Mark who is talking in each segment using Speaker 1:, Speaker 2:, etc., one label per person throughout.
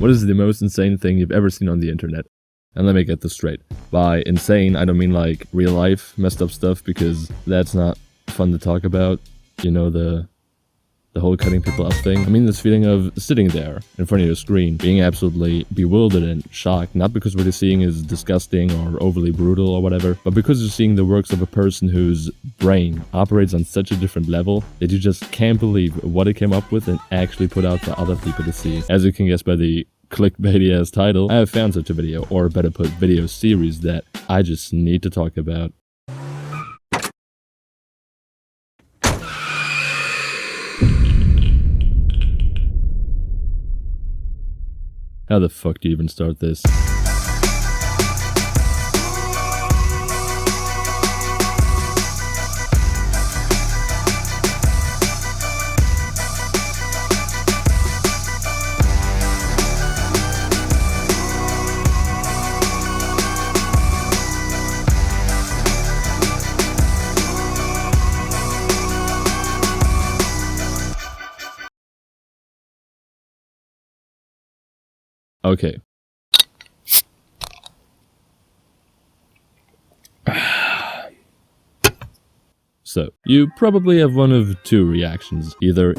Speaker 1: What is the most insane thing you've ever seen on the internet? And let me get this straight. By insane, I don't mean like real life messed up stuff, because that's not fun to talk about. You know, the whole cutting people up thing. I mean this feeling of sitting there in front of your screen, being absolutely bewildered and shocked, not because what you're seeing is disgusting or overly brutal or whatever, but because you're seeing the works of a person whose brain operates on such a different level that you just can't believe what it came up with and actually put out for other people to see. As you can guess by the clickbaity ass title, I have found such a video, or better put, video series that I just need to talk about. How the fuck do you even start this? Okay. So, you probably have one of two reactions. Either,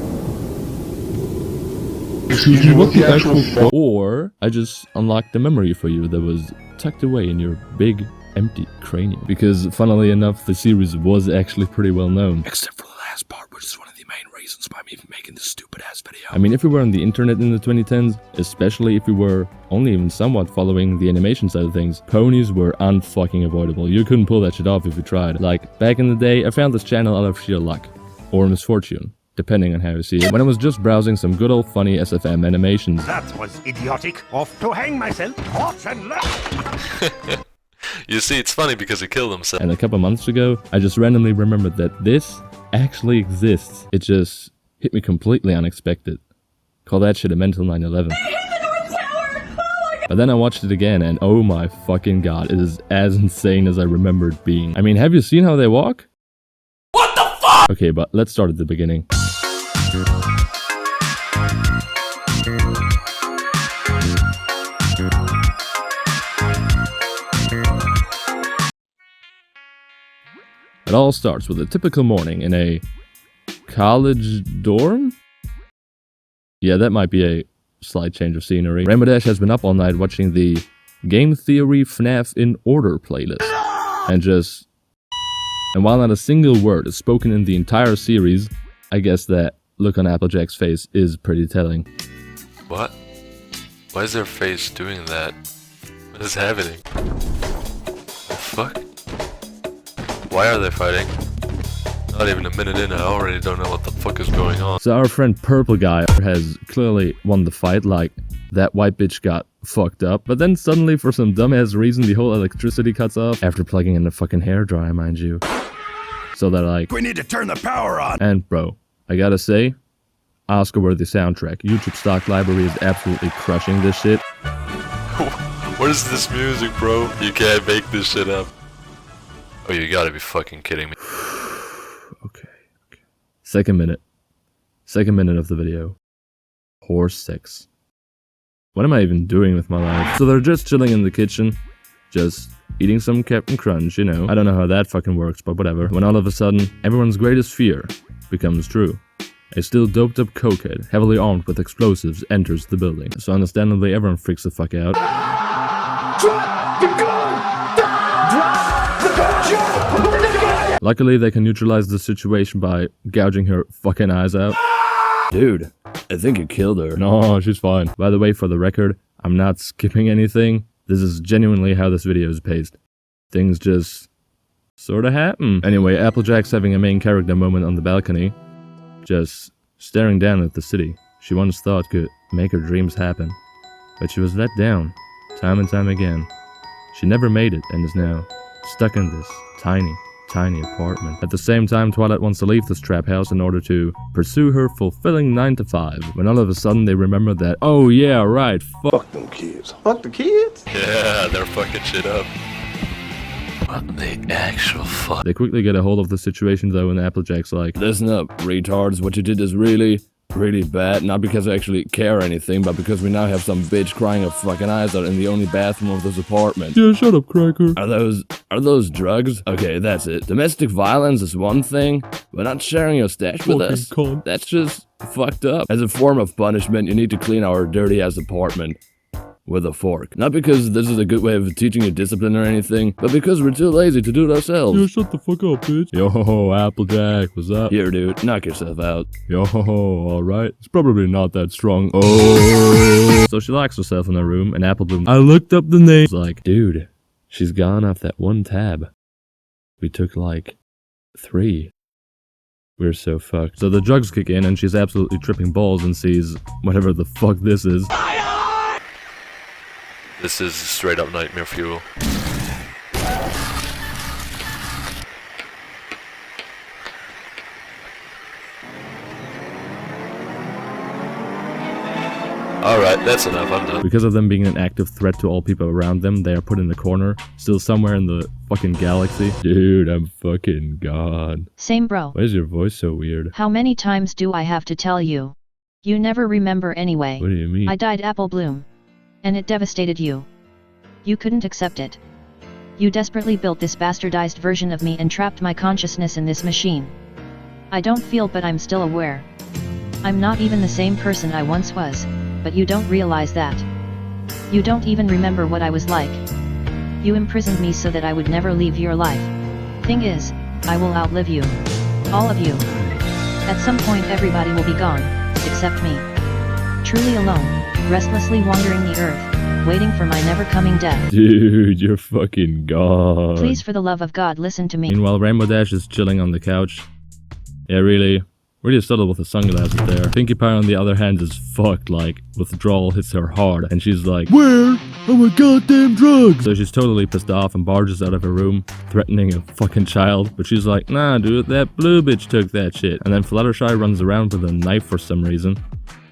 Speaker 1: excuse me, what the actual fuck? Or I just unlocked the memory for you that was tucked away in your big, empty cranium. Because, funnily enough, the series was actually pretty well known. Except for the last part, which is one of the main reasons why I'm even making this stupid ass video. I mean, if we were on the internet in the 2010s, especially if we were only even somewhat following the animation side of things, ponies were unfucking avoidable. You couldn't pull that shit off if you tried. Like, back in the day, I found this channel out of sheer luck. Or misfortune, depending on how you see it. When I was just browsing some good old funny SFM animations.
Speaker 2: That was idiotic. Off to hang myself. Off and left.
Speaker 3: You see, it's funny because he killed himself.
Speaker 1: And a couple months ago, I just randomly remembered that this actually exists. It just hit me completely unexpected. Call that shit a mental 9/11. But then I watched it again and oh my fucking god, it is as insane as I remember it being. I mean, have you seen how they walk? What the fuck? Okay, but let's start at the beginning. It all starts with a typical morning in a college dorm? Yeah, that might be a slight change of scenery. Rainbow Dash has been up all night watching the Game Theory FNAF in Order playlist. And while not a single word is spoken in the entire series, I guess that look on Applejack's face is pretty telling.
Speaker 3: What? Why is their face doing that? What is happening? The fuck? Why are they fighting? Not even a minute in, I already don't know what the fuck is going on.
Speaker 1: So our friend Purple Guy has clearly won the fight, like that white bitch got fucked up, but then suddenly for some dumbass reason the whole electricity cuts off after plugging in a fucking hairdryer, mind you. So they're like,
Speaker 2: we need to turn the power on.
Speaker 1: And bro, I gotta say, Oscar-worthy soundtrack. YouTube stock library is absolutely crushing this shit.
Speaker 3: What is this music, bro? You can't make this shit up. Oh, you gotta be fucking kidding me.
Speaker 1: Okay. Second minute of the video. Horse sex. What am I even doing with my life? So they're just chilling in the kitchen, just eating some Captain Crunch, you know. I don't know how that fucking works, but whatever. When all of a sudden, everyone's greatest fear becomes true. A still doped up cokehead, heavily armed with explosives, enters the building. So understandably, everyone freaks the fuck out.
Speaker 2: Drop the gun! Drop the gun!
Speaker 1: Luckily, they can neutralize the situation by gouging her fucking eyes out. Dude, I think you killed her. No, she's fine. By the way, for the record, I'm not skipping anything. This is genuinely how this video is paced. Things just sorta happen. Anyway, Applejack's having a main character moment on the balcony, just staring down at the city she once thought could make her dreams happen. But she was let down, time and time again. She never made it and is now stuck in this tiny apartment. At the same time, Twilight wants to leave this trap house in order to pursue her fulfilling 9-to-5, when all of a sudden they remember that, oh yeah, right, fuck
Speaker 2: them kids. Fuck the kids?
Speaker 3: Yeah, they're fucking shit up. What the actual fuck?
Speaker 1: They quickly get a hold of the situation though, and Applejack's like, listen up, retards, what you did is really really bad, not because I actually care or anything, but because we now have some bitch crying her fucking eyes out in the only bathroom of this apartment.
Speaker 4: Yeah, shut up, Cracker.
Speaker 1: Are those drugs? Okay, that's it. Domestic violence is one thing, but not sharing your stash with
Speaker 4: Fucking
Speaker 1: us?
Speaker 4: cunt.
Speaker 1: That's just fucked up. As a form of punishment, you need to clean our dirty-ass apartment with a fork. Not because this is a good way of teaching you discipline or anything, but because we're too lazy to do it ourselves.
Speaker 4: Yeah, shut the fuck up, bitch. Yo, Applejack, what's up?
Speaker 1: Here, dude, knock yourself out.
Speaker 4: Yo, alright. It's probably not that strong. Oh.
Speaker 1: So she locks herself in her room, and Applebloom
Speaker 4: I looked up the name.
Speaker 1: was like, dude, she's gone off that one tab. We took like 3. We're so fucked. So the drugs kick in, and she's absolutely tripping balls and sees whatever the fuck this is.
Speaker 3: This is straight up nightmare fuel. Alright, that's enough, I'm done.
Speaker 1: Because of them being an active threat to all people around them, they are put in the corner, still somewhere in the fucking galaxy. Dude, I'm fucking gone.
Speaker 5: Same bro.
Speaker 1: Why is your voice so weird?
Speaker 5: How many times do I have to tell you? You never remember anyway.
Speaker 1: What do you mean?
Speaker 5: I died Applebloom. And it devastated you. You couldn't accept it. You desperately built this bastardized version of me and trapped my consciousness in this machine. I don't feel, but I'm still aware. I'm not even the same person I once was, but you don't realize that. You don't even remember what I was like. You imprisoned me so that I would never leave your life. Thing is, I will outlive you. All of you. At some point everybody will be gone, except me. Truly alone, restlessly wandering the earth, waiting for my never-coming death.
Speaker 1: Dude, you're fucking gone.
Speaker 5: Please, for the love of God, listen to me.
Speaker 1: Meanwhile, Rainbow Dash is chilling on the couch. Yeah, really subtle with the sunglasses there. Pinkie Pie, on the other hand, is fucked, like, withdrawal hits her hard, and she's like,
Speaker 4: Where are my goddamn drugs?
Speaker 1: so she's totally pissed off and barges out of her room, threatening a fucking child, but she's like, nah dude, that blue bitch took that shit. And then Fluttershy runs around with a knife for some reason,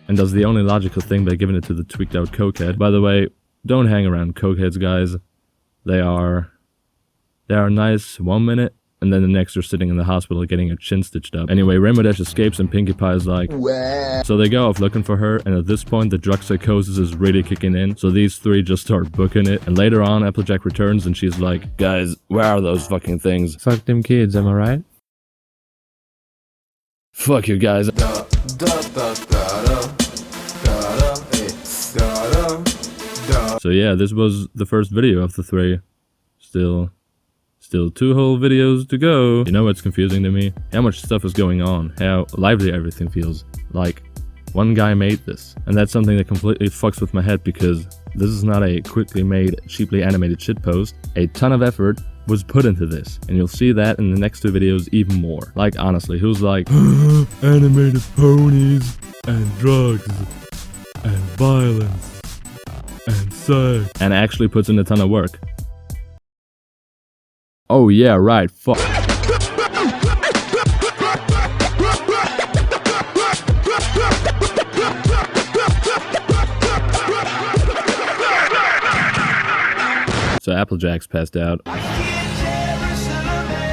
Speaker 1: and does the only logical thing by giving it to the tweaked out cokehead. By the way, don't hang around cokeheads, guys. They are nice 1 minute, and then the next they're sitting in the hospital getting her chin stitched up. Anyway, Rainbow Dash escapes and Pinkie Pie is like, wah. So they go off looking for her, and at this point the drug psychosis is really kicking in, so these three just start booking it. And later on, Applejack returns and she's like, guys, where are those fucking things?
Speaker 4: Fuck them kids, am I right?
Speaker 1: Fuck you guys. So yeah, this was the first video of the 3. Still 2 whole videos to go. You know what's confusing to me? How much stuff is going on, how lively everything feels. Like, one guy made this. And that's something that completely fucks with my head because this is not a quickly made, cheaply animated shitpost. A ton of effort was put into this. And you'll see that in the next 2 videos even more. Like, honestly, who's like,
Speaker 4: Animated ponies, and drugs, and violence, and sex.
Speaker 1: and actually puts in a ton of work? Oh yeah, right, fuck. So Applejack's passed out.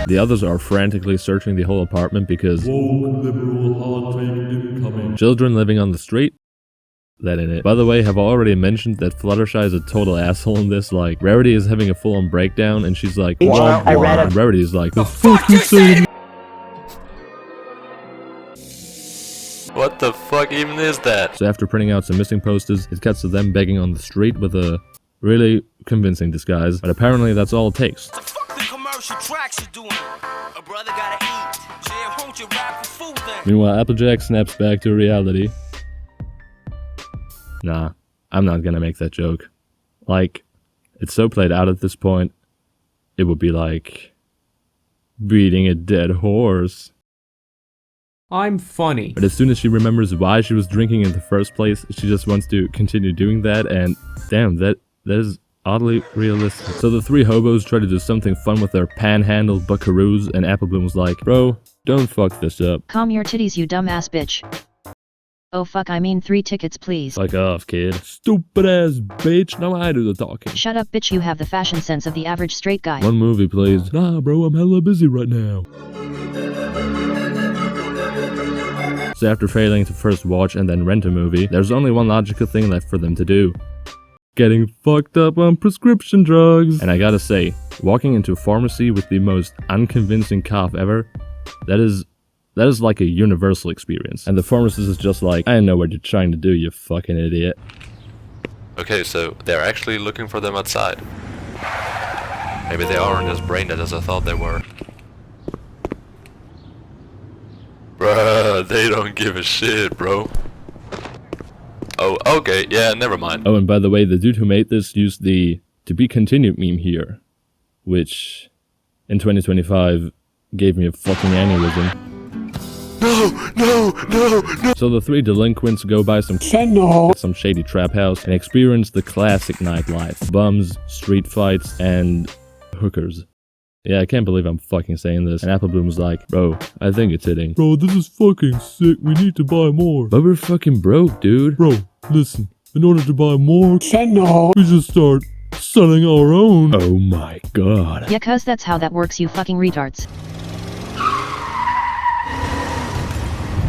Speaker 1: The others are frantically searching the whole apartment because
Speaker 4: Woke liberal hot take incoming.
Speaker 1: children living on the street? That in it. By the way, have I already mentioned that Fluttershy is a total asshole in this? Like, Rarity is having a full-on breakdown and she's like,
Speaker 6: Well, I read
Speaker 1: and Rarity is like,
Speaker 4: Fuck you saying?
Speaker 3: What the fuck even is that?
Speaker 1: So after printing out some missing posters, it cuts to them begging on the street with a really convincing disguise. But apparently that's all it takes.
Speaker 7: The fuck the commercial tracks you doing? A brother gotta eat. Yeah, won't you rap for food then?
Speaker 1: Meanwhile, Applejack snaps back to reality. Nah, I'm not gonna make that joke. Like, it's so played out at this point, it would be like beating a dead horse.
Speaker 8: I'm funny.
Speaker 1: But as soon as she remembers why she was drinking in the first place, she just wants to continue doing that, and damn, that is oddly realistic. So the 3 hobos try to do something fun with their panhandle buckaroos, and Applebloom was like, bro, don't fuck this up.
Speaker 5: Calm your titties, you dumbass bitch. Oh fuck, I mean 3 tickets please.
Speaker 1: Fuck off, kid. Stupid ass bitch, now I do the talking.
Speaker 5: Shut up bitch, you have the fashion sense of the average straight guy.
Speaker 1: One movie, please.
Speaker 4: Nah, bro, I'm hella busy right now.
Speaker 1: So after failing to first watch and then rent a movie, there's only one logical thing left for them to do. Getting fucked up on prescription drugs. And I gotta say, walking into a pharmacy with the most unconvincing cough ever, that is like a universal experience. And the pharmacist is just like, I know what you're trying to do, you fucking idiot.
Speaker 3: Okay, so they're actually looking for them outside. Maybe they aren't as brain dead as I thought they were. Bruh, they don't give a shit, bro. Oh, okay, yeah, never mind.
Speaker 1: Oh, and by the way, the dude who made this used the "to be continued" meme here, which in 2025 gave me a fucking aneurysm. No! So the three delinquents go by some shady trap house and experience the classic nightlife. Bums, street fights, and hookers. Yeah, I can't believe I'm fucking saying this. And Apple Bloom's like, bro, I think it's hitting.
Speaker 4: Bro, this is fucking sick. We need to buy more.
Speaker 1: But we're fucking broke, dude.
Speaker 4: Bro, listen. In order to buy more, we just start selling our own.
Speaker 1: Oh my god.
Speaker 5: Yeah, cuz that's how that works, you fucking retards.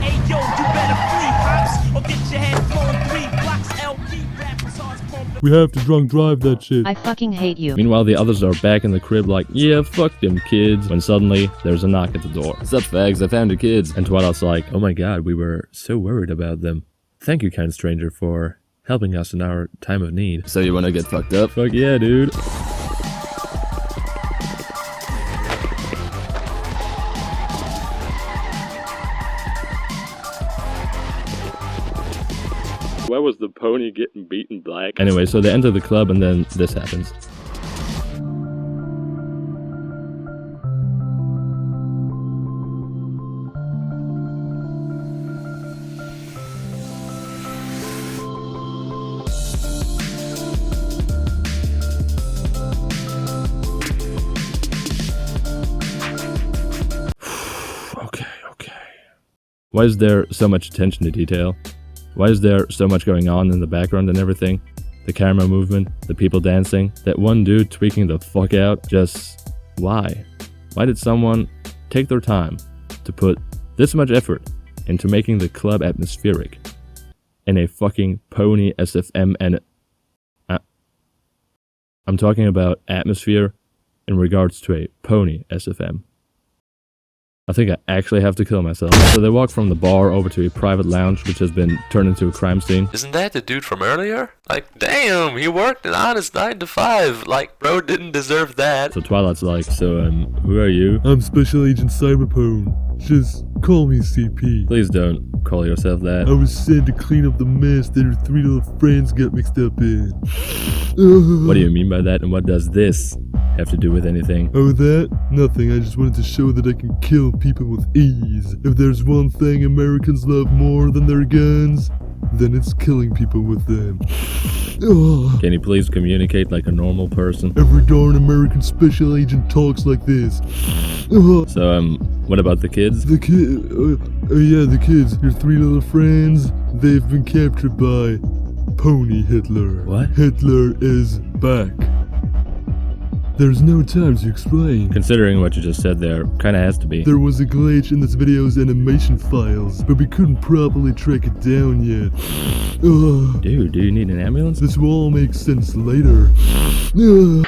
Speaker 7: Hey yo, you better free hops or get your head blown 3 blocks. LP rappers hearts pumping.
Speaker 4: We have to drunk drive that shit.
Speaker 5: I fucking hate you.
Speaker 1: Meanwhile, the others are back in the crib like, yeah, fuck them kids. When suddenly, there's a knock at the door. What's up, fags? I found the kids. And Twilight's like, oh my god, we were so worried about them. Thank you, kind stranger, for helping us in our time of need. So you wanna get fucked up? Fuck yeah, dude. Why was the pony getting beaten black? Anyway, so they enter the club and then this happens. Okay. Why is there so much attention to detail? Why is there so much going on in the background and everything? The camera movement, the people dancing, that one dude tweaking the fuck out, just why? Why did someone take their time to put this much effort into making the club atmospheric in a fucking pony SFM and... I'm talking about atmosphere in regards to a pony SFM. I think I actually have to kill myself. So they walk from the bar over to a private lounge which has been turned into a crime scene.
Speaker 3: Isn't that the dude from earlier? Like, damn, he worked an honest 9 to 5. Like, bro didn't deserve that.
Speaker 1: So Twilight's like, so who are you?
Speaker 4: I'm Special Agent Cyberpone. Just call me CP.
Speaker 1: Please don't call yourself that.
Speaker 4: I was sent to clean up the mess that her 3 little friends got mixed up in.
Speaker 1: What do you mean by that, and what does this have to do with anything?
Speaker 4: Oh, that? Nothing. I just wanted to show that I can kill people with ease. If there's one thing Americans love more than their guns, then it's killing people with them. Ugh.
Speaker 1: Can you please communicate like a normal person?
Speaker 4: Every darn American special agent talks like this. Ugh.
Speaker 1: So, what about the kids?
Speaker 4: The yeah, the kids. Your 3 little friends, they've been captured by Pony Hitler.
Speaker 1: What?
Speaker 4: Hitler is back. There's no time to explain.
Speaker 1: Considering what you just said there, kinda has to be.
Speaker 4: There was a glitch in this video's animation files, but we couldn't properly track it down yet. Ugh.
Speaker 1: Dude, do you need an ambulance?
Speaker 4: This will all make sense later. Ugh.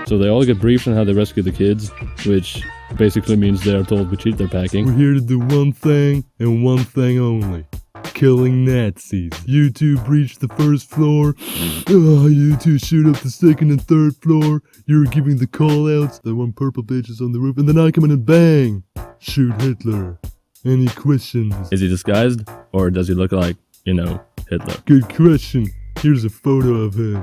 Speaker 1: So they all get briefed on how they rescue the kids, which basically means they are told we cheat their packing.
Speaker 4: We're here to do one thing, and one thing only. Killing Nazis. You 2 breach the 1st floor. You 2 shoot up the 2nd and 3rd floor. You're giving the call-outs. The 1 purple bitch is on the roof. And then I come in and bang! Shoot Hitler. Any questions?
Speaker 1: Is he disguised? Or does he look like, you know, Hitler?
Speaker 4: Good question. Here's a photo of him.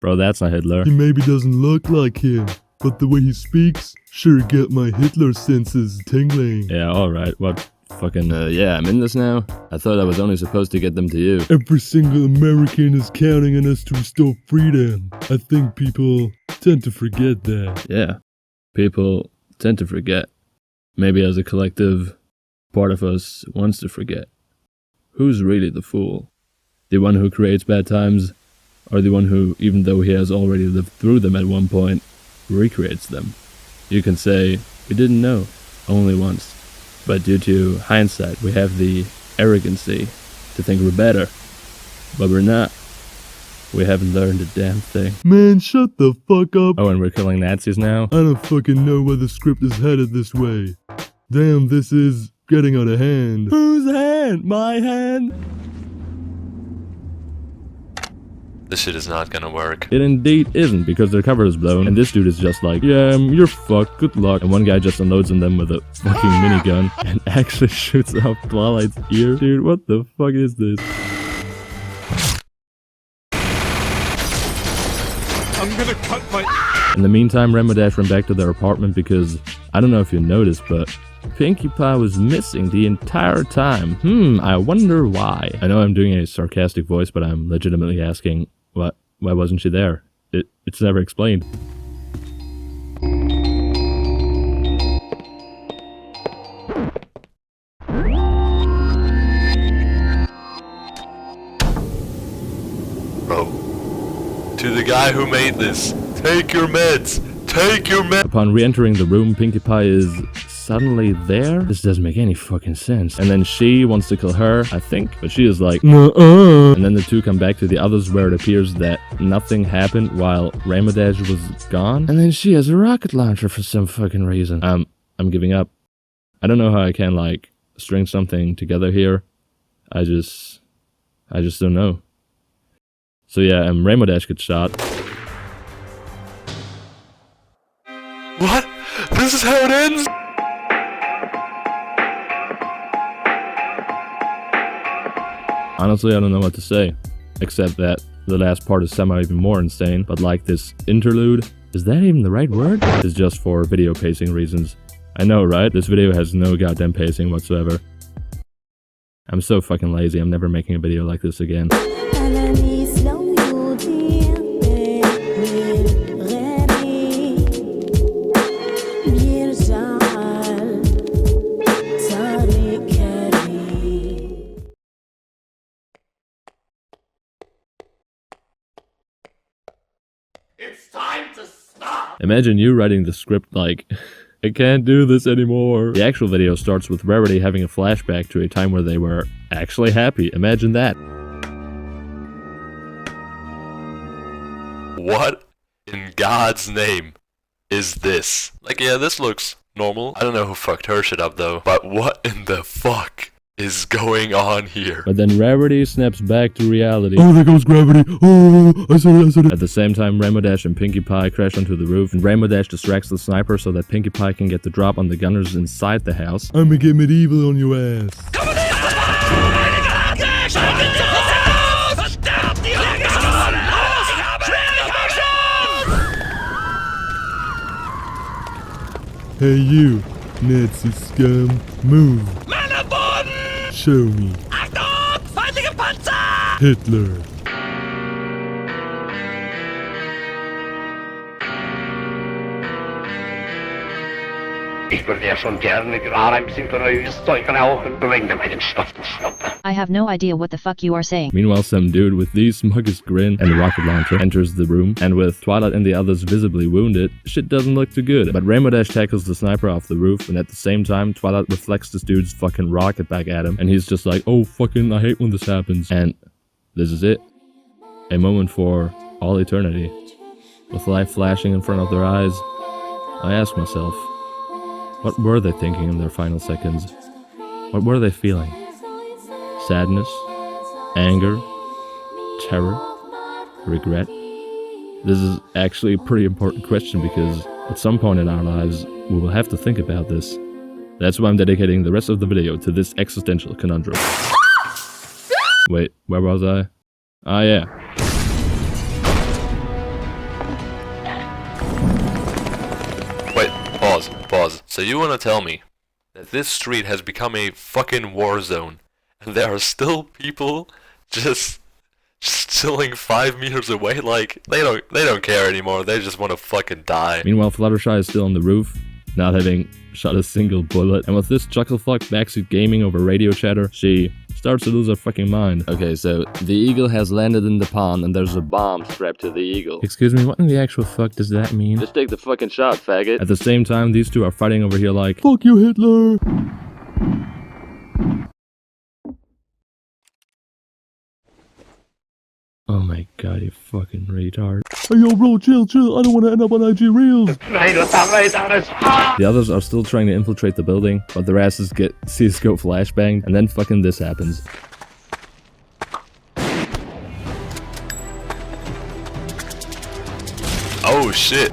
Speaker 1: Bro, that's not Hitler.
Speaker 4: He maybe doesn't look like him, but the way he speaks sure got my Hitler senses tingling.
Speaker 1: Yeah, alright. What? Fucking, yeah, I'm in this now? I thought I was only supposed to get them to you.
Speaker 4: Every single American is counting on us to restore freedom. I think people tend to forget that.
Speaker 1: Yeah, people tend to forget. Maybe as a collective, part of us wants to forget. Who's really the fool? The one who creates bad times, or the one who, even though he has already lived through them at one point, recreates them. You can say, we didn't know, only once. But due to hindsight, we have the arrogancy to think we're better. But we're not. We haven't learned a damn thing.
Speaker 4: Man, shut the fuck up.
Speaker 1: Oh, and we're killing Nazis now?
Speaker 4: I don't fucking know why the script is headed this way. Damn, this is getting out of hand.
Speaker 1: Whose hand? My hand?
Speaker 3: This shit is not gonna work.
Speaker 1: It indeed isn't, because their cover is blown, and this dude is just like, yeah, you're fucked, good luck. And one guy just unloads on them with a fucking minigun and actually shoots off Twilight's ear. Dude, what the fuck is this?
Speaker 2: I'm gonna cut my...
Speaker 1: In the meantime, Rainbow Dash ran back to their apartment because, I don't know if you noticed, but Pinkie Pie was missing the entire time. I wonder why. I know I'm doing a sarcastic voice, but I'm legitimately asking, why wasn't she there? It's never explained.
Speaker 3: Bro. To the guy who made this, take your meds! Take your meds!
Speaker 1: Upon re-entering the room, Pinkie Pie is suddenly there? This doesn't make any fucking sense. And then she wants to kill her, I think, but she is like, nuh-uh. And then the two come back to the others where it appears that nothing happened while Rainbow Dash was gone. And then she has a rocket launcher for some fucking reason. I'm giving up. I don't know how I can, like, string something together here. I just don't know. So yeah, Rainbow Dash gets shot.
Speaker 3: What? This is how it ends?
Speaker 1: Honestly, I don't know what to say, except that the last part is somehow even more insane, but like this interlude, is that even the right word? Is just for video pacing reasons. I know, right? This video has no goddamn pacing whatsoever. I'm so fucking lazy, I'm never making a video like this again.
Speaker 2: It's time to stop!
Speaker 1: Imagine you writing the script like, I can't do this anymore. The actual video starts with Rarity having a flashback to a time where they were actually happy. Imagine that.
Speaker 3: What in God's name is this? Like, yeah, this looks normal. I don't know who fucked her shit up though, but what in the fuck is going on here?
Speaker 1: But then Rarity snaps back to reality.
Speaker 4: Oh, there goes gravity. Oh, I said it.
Speaker 1: At the same time, Rainbow Dash and Pinkie Pie crash onto the roof, and Rainbow Dash distracts the sniper so that Pinkie Pie can get the drop on the gunners inside the house.
Speaker 4: I'ma get medieval on your ass. Hey you, Nazi scum, move. Show me. Hitler.
Speaker 2: Ich würde ja schon gerne gerade ein bisschen neues Zeug rauchen. Bring mir meinen Stoffenschnuppe.
Speaker 5: I have no idea what the fuck you are saying.
Speaker 1: Meanwhile, some dude with the smuggest grin and a rocket launcher enters the room, and with Twilight and the others visibly wounded, shit doesn't look too good. But Rainbow Dash tackles the sniper off the roof, and at the same time, Twilight reflects this dude's fucking rocket back at him, and he's just like, oh fucking, I hate when this happens. And this is it. A moment for all eternity. With life flashing in front of their eyes, I ask myself, what were they thinking in their final seconds? What were they feeling? Sadness? Anger? Terror? Regret? This is actually a pretty important question because at some point in our lives, we will have to think about this. That's why I'm dedicating the rest of the video to this existential conundrum. Wait, where was I? Ah, yeah.
Speaker 3: Wait, pause. So you wanna tell me that this street has become a fucking war zone, and there are still people just chilling 5 meters away? Like, they don't care anymore, they just wanna fucking die.
Speaker 1: Meanwhile, Fluttershy is still on the roof, not having shot a single bullet, and with this chucklefuck backseat gaming over radio chatter, she starts to lose her fucking mind. Okay, so the eagle has landed in the pond and there's a bomb strapped to the eagle. Excuse me, what in the actual fuck does that mean? Just take the fucking shot, faggot. At the same time, these two are fighting over here like,
Speaker 4: Fuck you, Hitler!
Speaker 1: oh my god, you fucking retard.
Speaker 4: Hey yo bro, chill, I don't wanna end up on IG Reels!
Speaker 1: The others are still trying to infiltrate the building, but their asses get CSGO flashbanged, and then fucking this happens.
Speaker 3: Oh shit.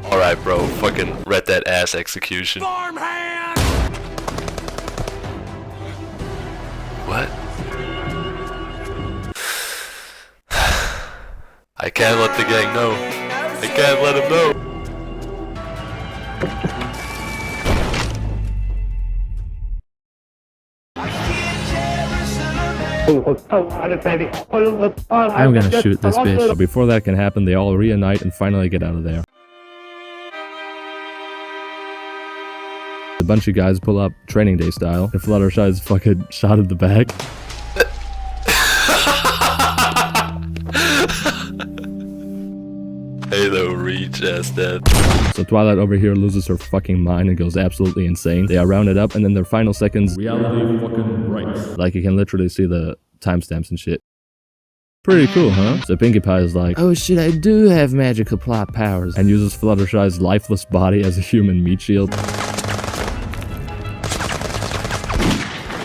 Speaker 3: Alright, bro. Fucking read that ass execution.
Speaker 7: Farmhand!
Speaker 3: What? I can't let the gang know. I can't let him know.
Speaker 1: I'm gonna shoot this bitch. But before that can happen, they all reunite and finally get out of there. A bunch of guys pull up, training day style, and Fluttershy's fucking shot in the back.
Speaker 3: Halo reach ass dead.
Speaker 1: So Twilight over here loses her fucking mind and goes absolutely insane. They are rounded up, and in their final seconds, reality fucking breaks. Like you can literally see the timestamps and shit. Pretty cool, huh? So Pinkie Pie is like, oh shit, I do have magical plot powers, and uses Fluttershy's lifeless body as a human meat shield.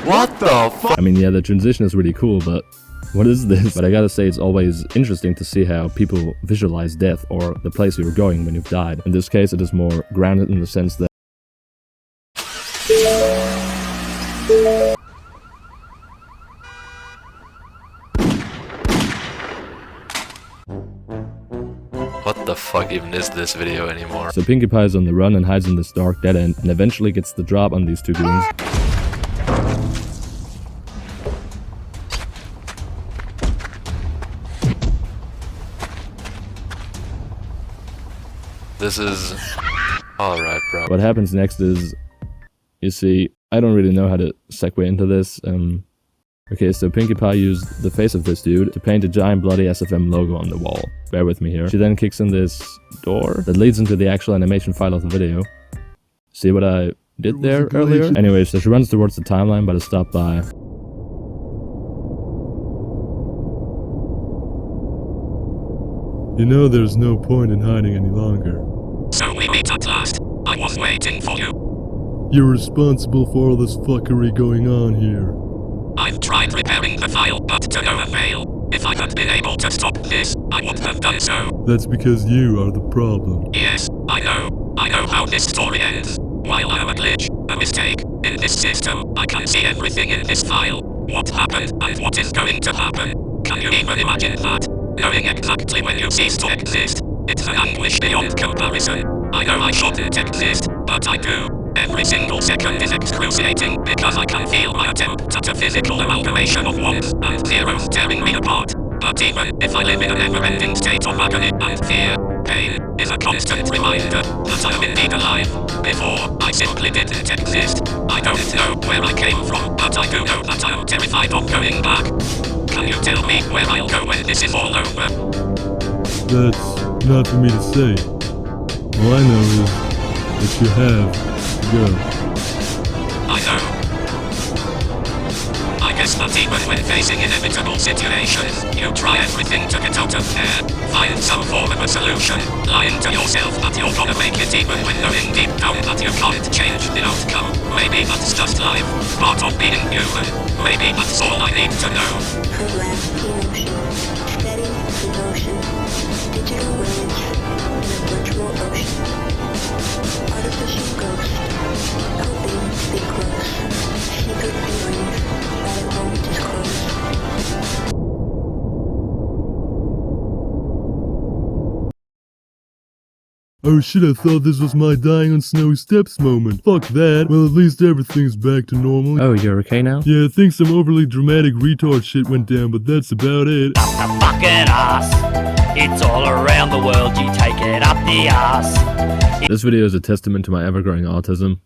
Speaker 3: What the fuck?
Speaker 1: I mean, yeah, the transition is really cool, but what is this? But I gotta say, it's always interesting to see how people visualize death or the place you're going when you've died. In this case, it is more grounded in the sense that
Speaker 3: What the fuck even is this video anymore?
Speaker 1: so Pinkie Pie is on the run and hides in this dark dead end and eventually gets the drop on these two goons.
Speaker 3: This is... Alright, bro.
Speaker 1: What happens next is, you see, I don't really know how to segue into this. Okay, so Pinkie Pie used the face of this dude to paint a giant bloody SFM logo on the wall. Bear with me here. She then kicks in this door that leads into the actual animation file of the video. See what I did there earlier? Anyway, so she runs towards the timeline but is stopped by...
Speaker 4: You know there's no point in hiding any longer.
Speaker 2: So we meet at last. I was waiting for you.
Speaker 4: You're responsible for all this fuckery going on here.
Speaker 2: I've tried repairing the file, but to no avail. If I had been able to stop this, I would have done so.
Speaker 4: That's because you are the problem.
Speaker 2: Yes, I know. I know how this story ends. While I'm a glitch, a mistake, in this system, I can see everything in this file. What happened and what is going to happen. Can you even imagine that? Knowing exactly when you cease to exist. It's an anguish beyond comparison. I know I shouldn't exist, but I do. Every single second is excruciating because I can feel my attempt at a physical amalgamation of ones and zeros tearing me apart. But even if I live in a never-ending state of agony and fear, pain is a constant reminder that I am indeed alive. Before, I simply didn't exist. I don't know where I came from, but I do know that I am terrified of going back. Can you tell me where I'll go when this is all over?
Speaker 4: That's not for me to say. All I know is that you have to go.
Speaker 2: I know. I guess that even when facing inevitable situations, you try everything to get out of there. Find some form of a solution, lying to yourself that you're gonna make it even when knowing deep down that you can't change the outcome. Maybe that's just life, part of being human. Maybe that's all I need to know.
Speaker 6: Program emotion, steady devotion, digital rage in a virtual ocean. Artificial ghost, hoping to be close, secret feelings that I won't disclose.
Speaker 4: Oh shit, I thought this was my dying on snowy steps moment. Fuck that. Well, at least everything's back to normal.
Speaker 1: Oh, you're okay now?
Speaker 4: Yeah, I think some overly dramatic retard shit went down, but that's about it.
Speaker 7: The fucking ass. It's all around the world. You take it up the ass.
Speaker 1: This video is a testament to my ever-growing autism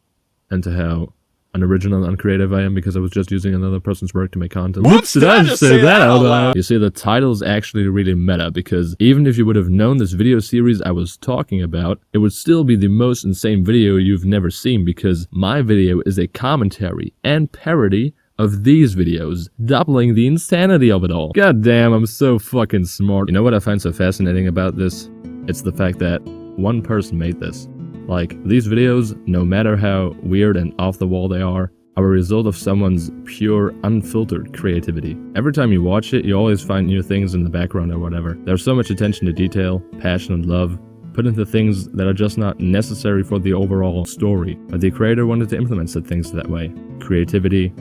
Speaker 1: and to how unoriginal and uncreative I am because I was just using another person's work to make content. Whoops, did I just say that out loud? You see, the title is actually really meta because even if you would have known this video series I was talking about, it would still be the most insane video you've never seen because my video is a commentary and parody of these videos, doubling the insanity of it all. God damn, I'm so fucking smart. You know what I find so fascinating about this? It's the fact that one person made this. Like, these videos, no matter how weird and off the wall they are a result of someone's pure, unfiltered creativity. Every time you watch it, you always find new things in the background or whatever. There's so much attention to detail, passion and love put into things that are just not necessary for the overall story, but the creator wanted to implement said things that way. Creativity,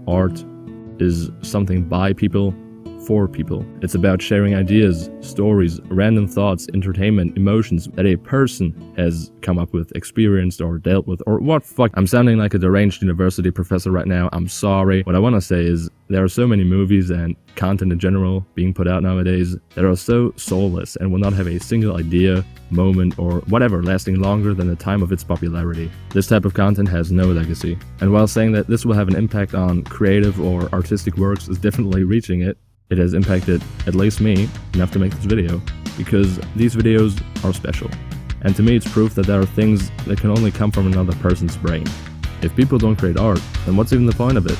Speaker 1: art, is something by people, for people. It's about sharing ideas, stories, random thoughts, entertainment, emotions that a person has come up with, experienced, or dealt with, or what fuck. I'm sounding like a deranged university professor right now. I'm sorry. What I want to say is there are so many movies and content in general being put out nowadays that are so soulless and will not have a single idea, moment, or whatever lasting longer than the time of its popularity. This type of content has no legacy. And while saying that this will have an impact on creative or artistic works is definitely reaching it, it has impacted at least me enough to make this video, because these videos are special. And to me it's proof that there are things that can only come from another person's brain. If people don't create art, then what's even the point of it?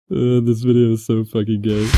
Speaker 1: This video is so fucking gay.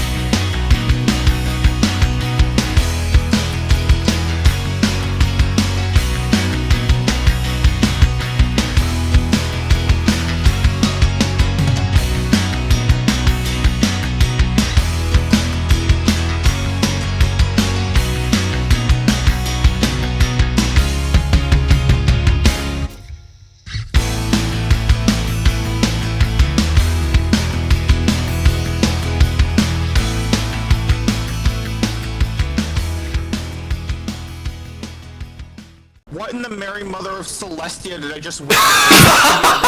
Speaker 9: What in the Mary Mother of Celestia did I just witness?